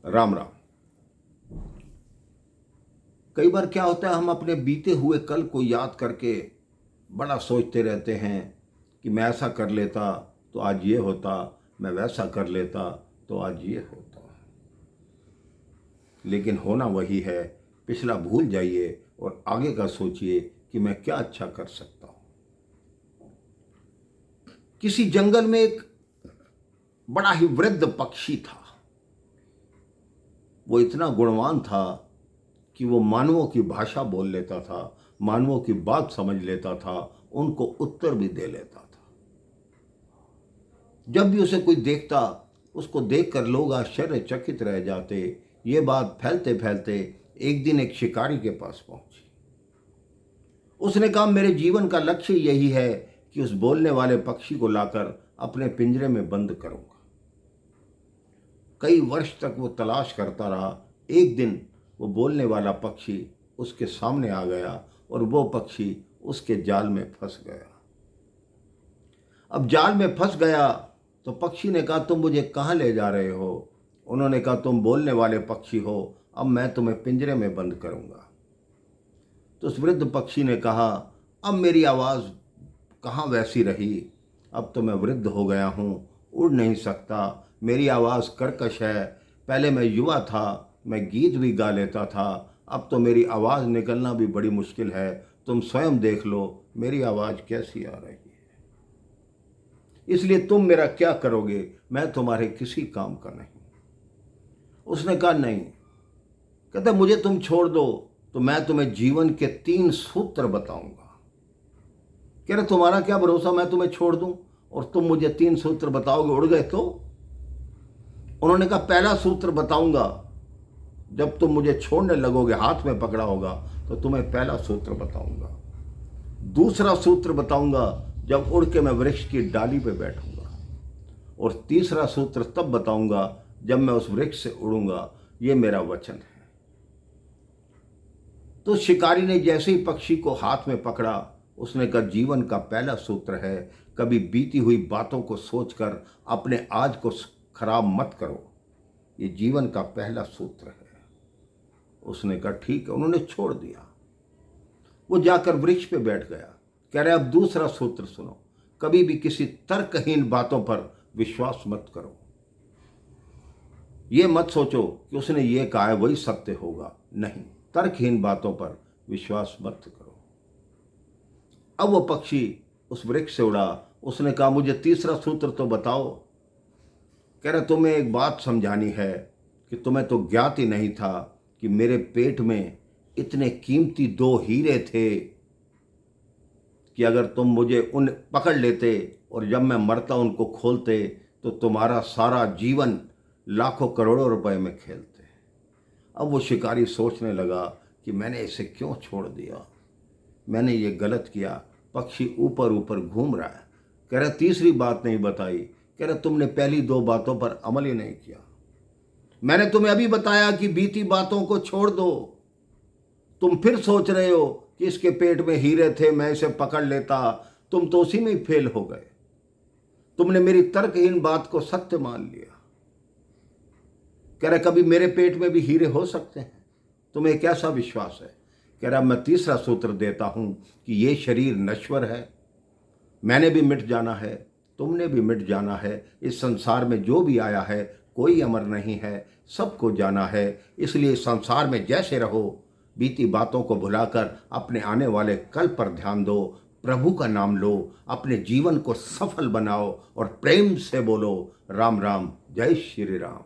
राम राम। कई बार क्या होता है, हम अपने बीते हुए कल को याद करके बड़ा सोचते रहते हैं कि मैं ऐसा कर लेता तो आज ये होता, मैं वैसा कर लेता तो आज ये होता। लेकिन होना वही है। पिछला भूल जाइए और आगे का सोचिए कि मैं क्या अच्छा कर सकता हूँ। किसी जंगल में एक बड़ा ही वृद्ध पक्षी था। वो इतना गुणवान था कि वो मानवों की भाषा बोल लेता था, मानवों की बात समझ लेता था, उनको उत्तर भी दे लेता था। जब भी उसे कोई देखता, उसको देखकर लोग आश्चर्यचकित रह जाते। ये बात फैलते फैलते एक दिन एक शिकारी के पास पहुंची। उसने कहा, मेरे जीवन का लक्ष्य यही है कि उस बोलने वाले पक्षी को लाकर अपने पिंजरे में बंद करूंगा। कई वर्ष तक वो तलाश करता रहा। एक दिन वो बोलने वाला पक्षी उसके सामने आ गया और वो पक्षी उसके जाल में फंस गया। अब जाल में फंस गया तो पक्षी ने कहा, तुम मुझे कहाँ ले जा रहे हो? उन्होंने कहा, तुम बोलने वाले पक्षी हो, अब मैं तुम्हें पिंजरे में बंद करूंगा। तो उस वृद्ध पक्षी ने कहा, अब मेरी आवाज़ कहाँ वैसी रही? अब तो मैं वृद्ध हो गया हूँ, उड़ नहीं सकता, मेरी आवाज़ कर्कश है। पहले मैं युवा था, मैं गीत भी गा लेता था, अब तो मेरी आवाज़ निकलना भी बड़ी मुश्किल है। तुम स्वयं देख लो मेरी आवाज़ कैसी आ रही है। इसलिए तुम मेरा क्या करोगे? मैं तुम्हारे किसी काम का नहीं। उसने कहा, नहीं। कहता, मुझे तुम छोड़ दो तो मैं तुम्हें जीवन के 3 सूत्र बताऊंगा। कह रहे, तुम्हारा क्या भरोसा मैं तुम्हें छोड़ दूं और तुम मुझे 3 सूत्र बताओगे? उड़ गए तो? उन्होंने कहा, पहला सूत्र बताऊंगा, जब तुम मुझे छोड़ने लगोगे, हाथ में पकड़ा होगा, तो तुम्हें पहला सूत्र बताऊंगा। दूसरा सूत्र बताऊंगा जब उड़ के मैं वृक्ष की डाली पे बैठूंगा। और तीसरा सूत्र तब बताऊंगा जब मैं उस वृक्ष से उड़ूंगा। ये मेरा वचन है। तो शिकारी ने जैसे ही पक्षी को हाथ में पकड़ा, उसने कहा, जीवन का पहला सूत्र है, कभी बीती हुई बातों को सोचकर अपने आज को खराब मत करो। ये जीवन का पहला सूत्र है। उसने कहा, ठीक है। उन्होंने छोड़ दिया। वो जाकर वृक्ष पे बैठ गया। कह रहे, अब दूसरा सूत्र सुनो, कभी भी किसी तर्कहीन बातों पर विश्वास मत करो। ये मत सोचो कि उसने ये कहा है वही सत्य होगा। नहीं, तर्कहीन बातों पर विश्वास मत करो। अब वो पक्षी उस वृक्ष से उड़ा। उसने कहा, मुझे तीसरा सूत्र तो बताओ। कह रहे, तुम्हें एक बात समझानी है कि तुम्हें तो ज्ञात ही नहीं था कि मेरे पेट में इतने कीमती 2 हीरे थे कि अगर तुम मुझे उन पकड़ लेते और जब मैं मरता उनको खोलते तो तुम्हारा सारा जीवन लाखों करोड़ों रुपए में खेलते। अब वो शिकारी सोचने लगा कि मैंने इसे क्यों छोड़ दिया, मैंने ये गलत किया। पक्षी ऊपर ऊपर घूम रहा है। कह रहा, तीसरी बात नहीं बताई। कह रहा, तुमने पहली 2 बातों पर अमल ही नहीं किया। मैंने तुम्हें अभी बताया कि बीती बातों को छोड़ दो। तुम फिर सोच रहे हो कि इसके पेट में हीरे थे, मैं इसे पकड़ लेता। तुम तो उसी में ही फेल हो गए। तुमने मेरी तर्कहीन बात को सत्य मान लिया। कह रहा, कभी मेरे पेट में भी हीरे हो सकते हैं? तुम्हें कैसा विश्वास है? कह रहा, मैं तीसरा सूत्र देता हूं कि ये शरीर नश्वर है, मैंने भी मिट जाना है, तुमने भी मिट जाना है। इस संसार में जो भी आया है कोई अमर नहीं है, सबको जाना है। इसलिए संसार में जैसे रहो, बीती बातों को भुलाकर अपने आने वाले कल पर ध्यान दो, प्रभु का नाम लो, अपने जीवन को सफल बनाओ और प्रेम से बोलो, राम राम, जय श्री राम।